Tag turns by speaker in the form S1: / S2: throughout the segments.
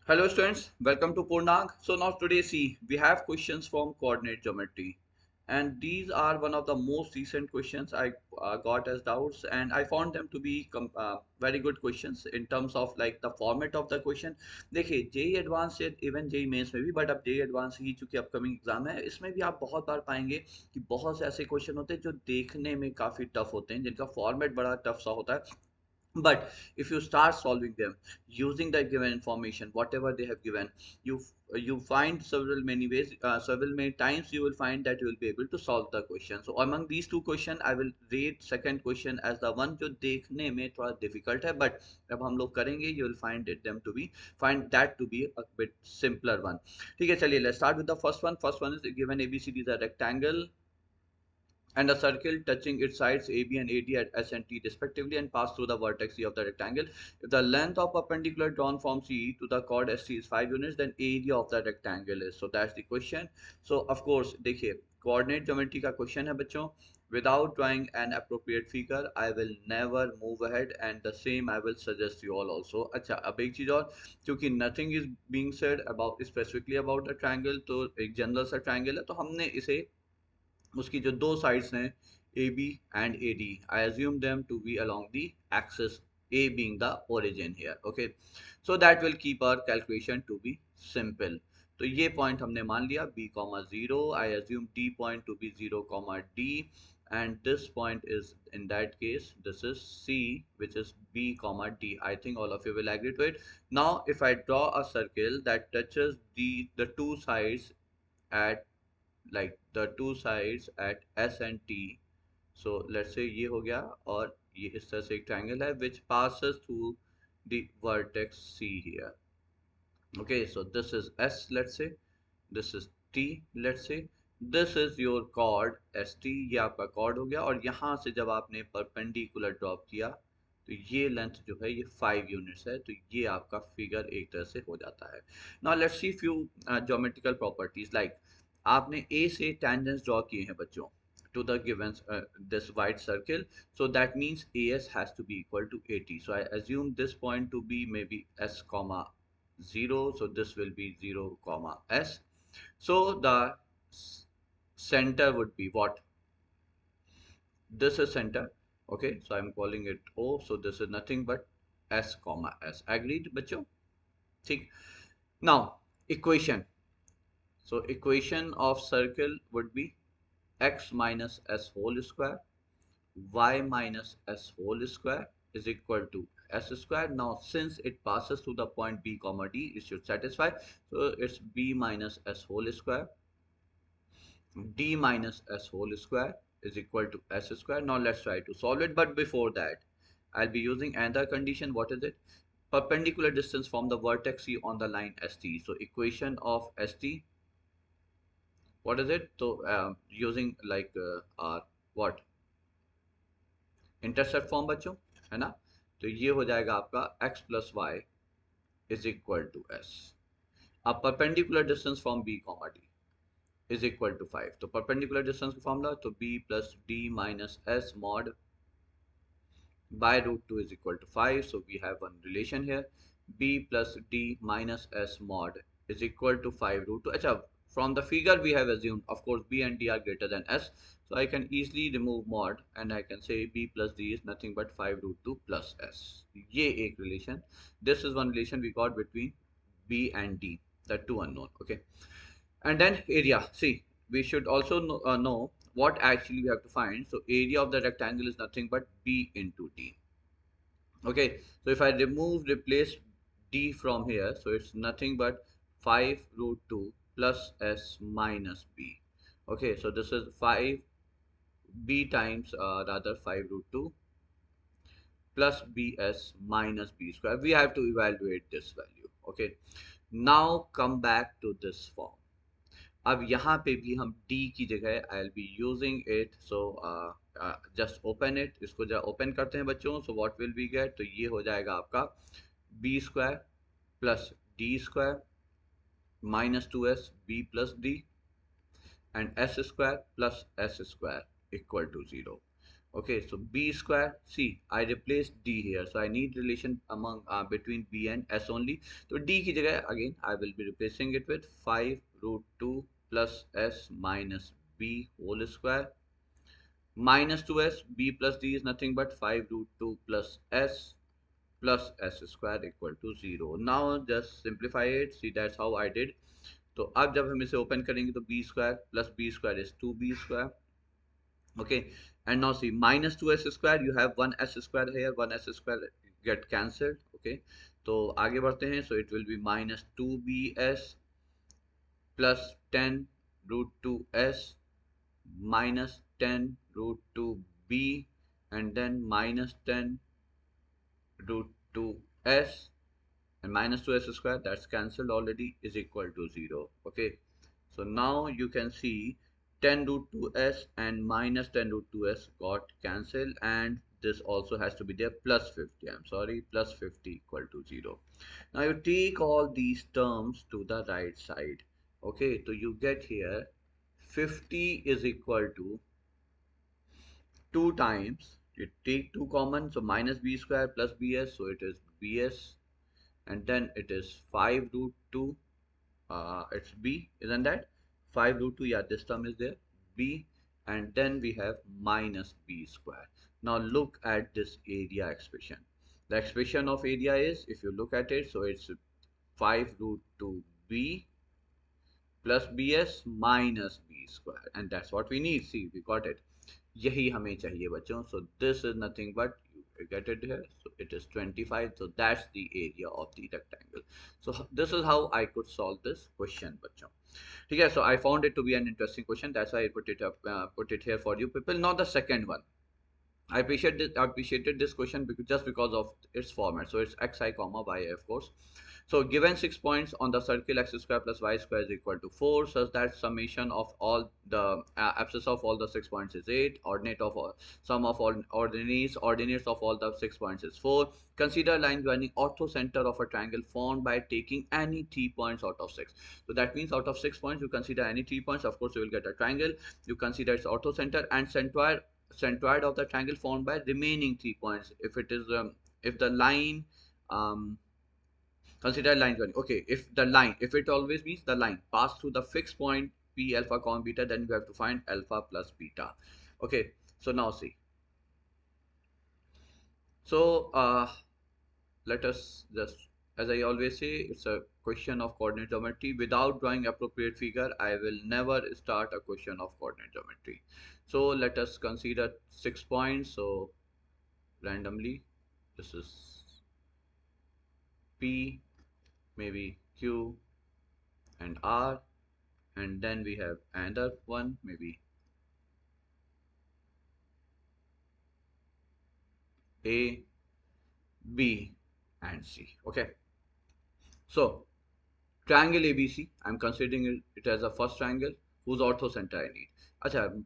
S1: Hello students, welcome to Purnag. So now today see, we have questions from coordinate geometry, and these are one of the most recent questions I got as doubts, and I found them to be very good questions in terms of like the format of the question. देखिए JEE advance या even JEE mains में भी, but अब JEE advance ही चूंकि upcoming exam है, इसमें भी आप बहुत बार पाएंगे कि बहुत से ऐसे क्वेश्चन होते हैं जो देखने में काफी टफ होते हैं, जिनका फॉर्मेट बड़ा टफ सा होता है. But if you start solving them using the given information, whatever they have given, you find several many ways, several many times you will find that you will be able to solve the question. So among these two questions I will rate second question as the one जो देखने में थोड़ा difficult है, but जब हम लोग करेंगे you will find that to be a bit simpler one. ठीक है, चलिए let's start with the first one. First one is given ABCD is a rectangle and a circle touching its sides AB and AD at S and T respectively and pass through the vertex C of the rectangle. If the length of perpendicular drawn from C to the chord ST is 5 units, then area of the rectangle is. So that's the question. So of course, देखिए coordinate geometry का question है बच्चों. Without drawing an appropriate figure, I will never move ahead, and the same I will suggest you all also. अच्छा, अब एक चीज और, क्योंकि nothing is being said about specifically about a triangle, तो एक जनरल सा triangle है, तो हमने इसे उसकी जो दो साइड्स हैं A B and A D, I assume them to be along the axis A being the origin here. Okay, so that will keep our calculation to be simple. तो ये पॉइंट हमने मान लिया b comma 0, I assume d point to be 0 comma d, and this point is in that case this is c, which is b comma d. I think all of you will agree to it. Now if I draw a circle that touches the two sides at like the two sides at S and T. So let's say ये हो गया, और ये इस तरह से एक triangle है which passes through the vertex C here. Okay, so this is S, let's say, this is T, let's say, this is your chord ST, ये आपका chord हो गया, और यहाँ से जब आपने perpendicular drop किया तो ये लेंथ जो है ये 5 यूनिट्स है, तो ये आपका फिगर एक तरह से हो जाता है. Now let's see few geometrical properties. Like आपने ए से टेंजेंट्स ड्रॉ किए हैं बच्चों to the given this white circle, so that means AS has to be equal to AT. So I assume this point to be maybe S comma 0, so this will be 0 comma S. So the center would be what? This is center. Okay, so I'm calling it O, so this is nothing but S comma S. Agreed बच्चों? ठीक. Now equation. So equation of circle would be x minus s whole square, y minus s whole square is equal to s square. Now since it passes through the point b comma d, it should satisfy. So it's b minus s whole square, d minus s whole square is equal to s square. Now let's try to solve it, but before that I'll be using another condition. What is it? Perpendicular distance from the vertex C on the line ST. So equation of ST, what is it? So using like our what intercept form बच्चों, है ना. तो ये हो जाएगा आपका x plus y is equal to s. अब perpendicular distance from b comma d is equal to 5. तो परपेंडिकुलर डिस्टेंस का फॉर्मूला तो b plus d minus s mod by root 2 is equal to 5. So we have one relation here, b plus d minus s mod is equal to 5 root 2. Achha, from the figure we have assumed, of course, b and d are greater than s, so I can easily remove mod and I can say b plus d is nothing but 5 root 2 plus s. ये एक relation. This is one relation we got between b and d, the two unknown. Okay, and then area. See, we should also know what actually we have to find. So area of the rectangle is nothing but b into d. Okay, so if I replace d from here, so it's nothing but 5 root 2 plus s minus b. Okay, so this is 5 b times rather 5 root 2 plus bs minus b square. We have to evaluate this value. Okay, now come back to this form. अब यहाँ पे भी हम d की जगह I be using it. So just open it. इसको जरा open करते हैं बच्चों. So what will be get? तो ये हो जाएगा आपका b square plus d square minus 2s b plus d and s square plus s square equal to 0. Okay, so b square, see I replaced d here, so I need relation among between b and s only. So d ki jagah again I will be replacing it with 5 root 2 plus s minus b whole square minus 2s. B plus d is nothing but 5 root 2 plus s square equal to 0. Now just simplify it. See, that's how I did. तो अब जब हम इसे open करेंगे तो B square plus B square is 2b square. Okay, and now see minus 2s square, you have 1s square here, 1s square get cancelled. Okay, तो आगे बढ़ते हैं. So it will be minus 2bs plus 10 root 2s minus 10 root 2b and then minus 10 root 2s and minus 2s square, that's cancelled already, is equal to 0. Okay, so now you can see 10 root 2s and minus 10 root 2s got cancelled, and this also has to be there plus 50, I'm sorry, plus 50 equal to 0. Now you take all these terms to the right side. Okay, so you get here 50 is equal to 2 times, you take 2 common, so minus b square plus bs, so it is bs, and then it is 5 root 2, it's b, isn't that? 5 root 2, yeah, this term is there, b, and then we have minus b square. Now look at this area expression. The expression of area is, if you look at it, so it's 5 root 2 b plus bs minus b square, and that's what we need. See, we got it. यही हमें चाहिए बच्चों. So this is nothing but, you get it here, so it is 25. So that's the area of the rectangle. So this is how I could solve this question बच्चों. ठीक है, so I found it to be an interesting question, that's why I put it up, put it here for you people. Now the second one, I appreciated this question because, just because of its format. So it's xi comma yi, of course. So given 6 points on the circle, x square plus y square is equal to 4, such that summation of all the abscess of all the 6 points is 8. Ordinate of all, sum of all ordinates of all the 6 points is 4. Consider line joining orthocenter of a triangle formed by taking any 3 points out of 6. So that means out of 6 points, you consider any 3 points. Of course, you will get a triangle. You consider its orthocenter and centroid of the triangle formed by remaining 3 points. If it is if the line consider line joining. Okay, if the line, if it always means the line pass through the fixed point p alpha comma beta, then you have to find alpha plus beta. Okay, so now see. So let us just, as I always say, it's a question of coordinate geometry. Without drawing appropriate figure, I will never start a question of coordinate geometry. So let us consider 6 points. So randomly, this is P, maybe Q and R, and then we have another one, maybe A, B and C. Okay, so triangle ABC, I'm considering it as a first triangle whose orthocenter I need. Acha,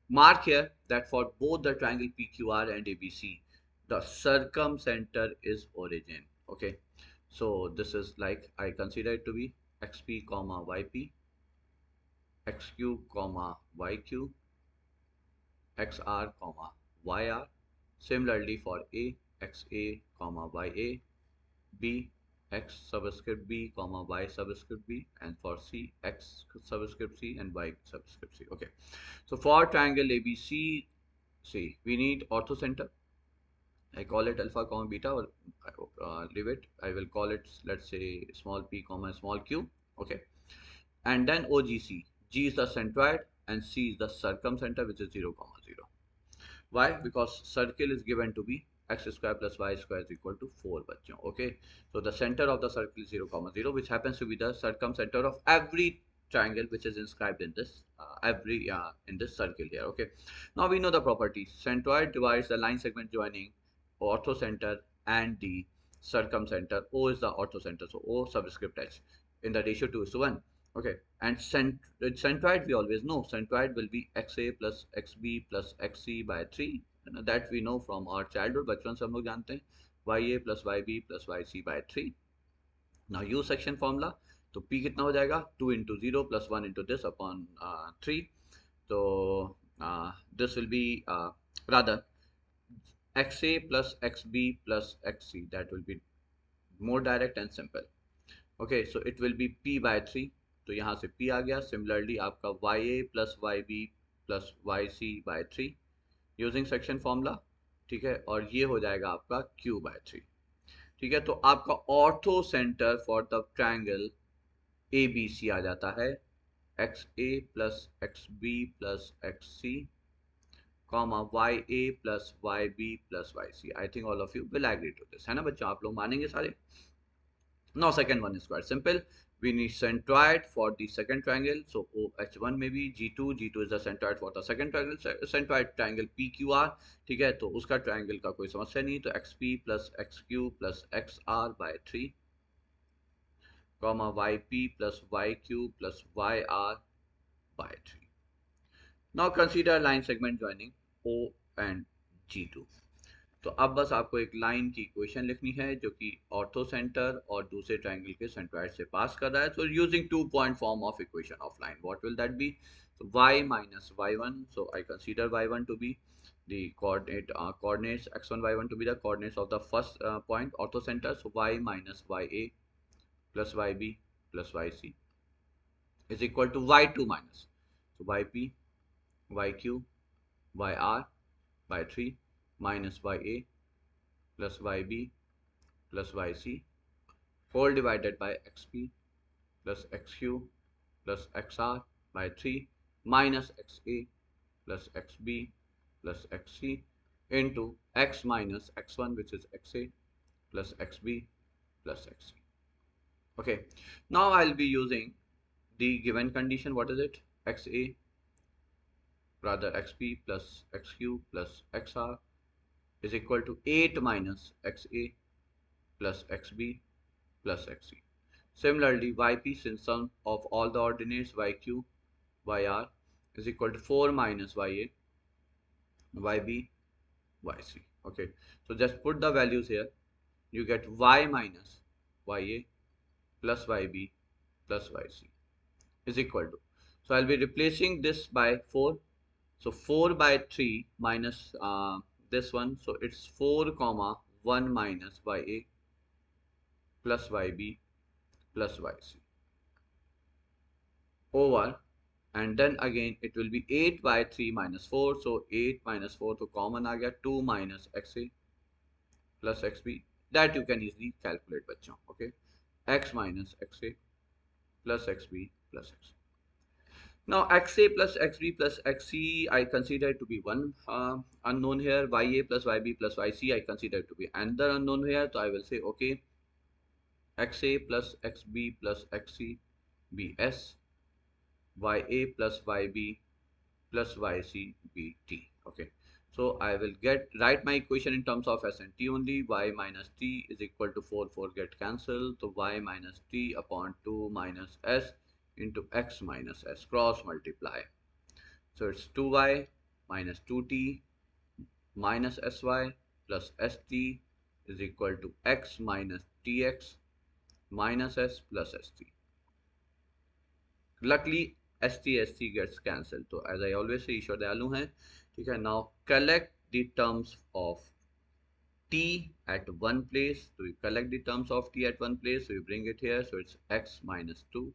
S1: mark here that for both the triangle PQR and ABC, the circumcenter is origin. Okay, so this is like, I consider it to be xp comma yp, xq comma yq, xr comma yr. Similarly for A, xa comma ya, B, x subscript b comma y subscript b, and for C, x subscript c and y subscript c. Okay, so for triangle ABC, see, we need orthocenter. I call it alpha comma beta, or leave it, I will call it, let's say, small p comma small q. Okay, and then OGC, G is the centroid and C is the circumcenter, which is 0 comma 0. Why? Because circle is given to be x square plus y square is equal to 4 bachcho. Okay, so the center of the circle is 0 comma 0, which happens to be the circumcenter of every triangle which is inscribed in this in this circle here. Okay, now we know the properties. Centroid divides the line segment joining orthocenter and the circumcenter. O is the orthocenter, so O subscript h in the ratio 2:1. Okay, and centroid we always know, centroid will be xa plus xb plus xc by 3, that we know from our childhood, बचपन से हम लोग जानते हैं, ya plus yb plus yc by 3. Now use section formula, तो p कितना हो जाएगा, 2 into 0 plus 1 into this upon 3. So this will be rather xa plus xb plus xc. That will be more direct and simple. Okay, so it will be p by 3. तो यहाँ से p आ गया. Similarly आपका ya plus yb plus yc by 3 using section formula. ठीक है, और ये हो जाएगा आपका q by 3. ठीक है, तो आपका ortho centre for the triangle A B C आ जाता है x A plus x B plus x C comma y A plus y B plus y C. I think all of you will agree to this, है ना बच्चों? आप लोग मानेंगे सारे. Now second one is quite simple. We need centroid for the second triangle. So OH1 में भी G2 is the centroid for the second triangle, centroid triangle PQR. ठीक है, तो उसका ट्रायंगल का कोई समस्या नहीं. तो XP plus XQ plus XR by 3 comma YP plus YQ plus YR by 3. Now consider line segment joining O and G2. तो अब बस आपको एक लाइन की इक्वेशन लिखनी है जो कि ऑर्थो सेंटर और दूसरे ट्रायंगल के सेंट्रॉइड से पास कर रहा है. So using 2 point form of equation of line, what will that be? So y minus y1, so I consider y1 to be the coordinates x1 y1 to be the coordinates of the first point ortho center. So y minus ya plus yb plus yc is equal to y2 minus, so yp yq yr by 3 minus ya plus yb plus yc whole divided by xp plus xq plus xr by 3 minus xa plus xb plus xc into x minus x1 which is xa plus xb plus xc. Okay, now I'll be using the given condition. What is it? Xa rather xp plus xq plus xr is equal to 8 minus xa plus xb plus xc. Similarly, yp, since sum of all the ordinates yq yr is equal to 4 minus ya yb yc. Okay, so just put the values here. You get y minus ya plus yb plus yc is equal to, so I'll be replacing this by 4. So 4 by 3 minus this one, so it's 4 comma 1 minus ya plus yb plus yc over, and then again it will be 8 by 3 minus 4, so 8 minus 4 तो common आ गया, 2 minus xa plus xb, that you can easily calculate बच्चों. Okay, x minus xa plus xb plus x. Now xa plus xb plus xc I consider to be one unknown here. Ya plus yb plus yc I consider to be another unknown here. So I will say okay, xa plus xb plus xc be s, ya plus yb plus yc be t. Okay, so I will write my equation in terms of s and t only. Y minus t is equal to 4 get cancelled, so y minus t upon 2 minus s into x minus s cross multiply. So it's 2y minus 2t minus sy plus st is equal to x minus tx minus s plus st. Luckily st gets cancelled. So as I always say, ईश्वर दयालु हैं. ठीक है, now collect the terms of t at one place. So you collect the terms of t at one place, so you bring it here, so it's x minus 2.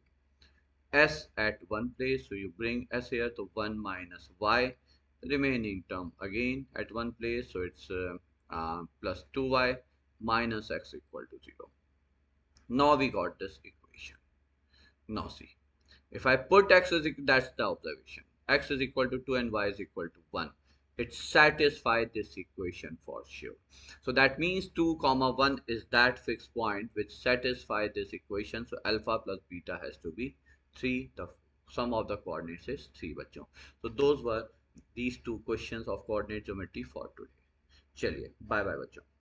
S1: S at one place, so you bring s here, so 1 minus y. Remaining term again at one place, so it's plus 2y minus x equal to 0. Now we got this equation. Now see, if I put x is equal, that's the observation, x is equal to 2 and y is equal to 1, it satisfies this equation for sure. So that means 2 comma 1 is that fixed point which satisfies this equation. So alpha plus beta has to be 3. The sum of the coordinates is 3 बच्चों. So those were these 2 questions of coordinate geometry for today. चलिए, bye bye बच्चों.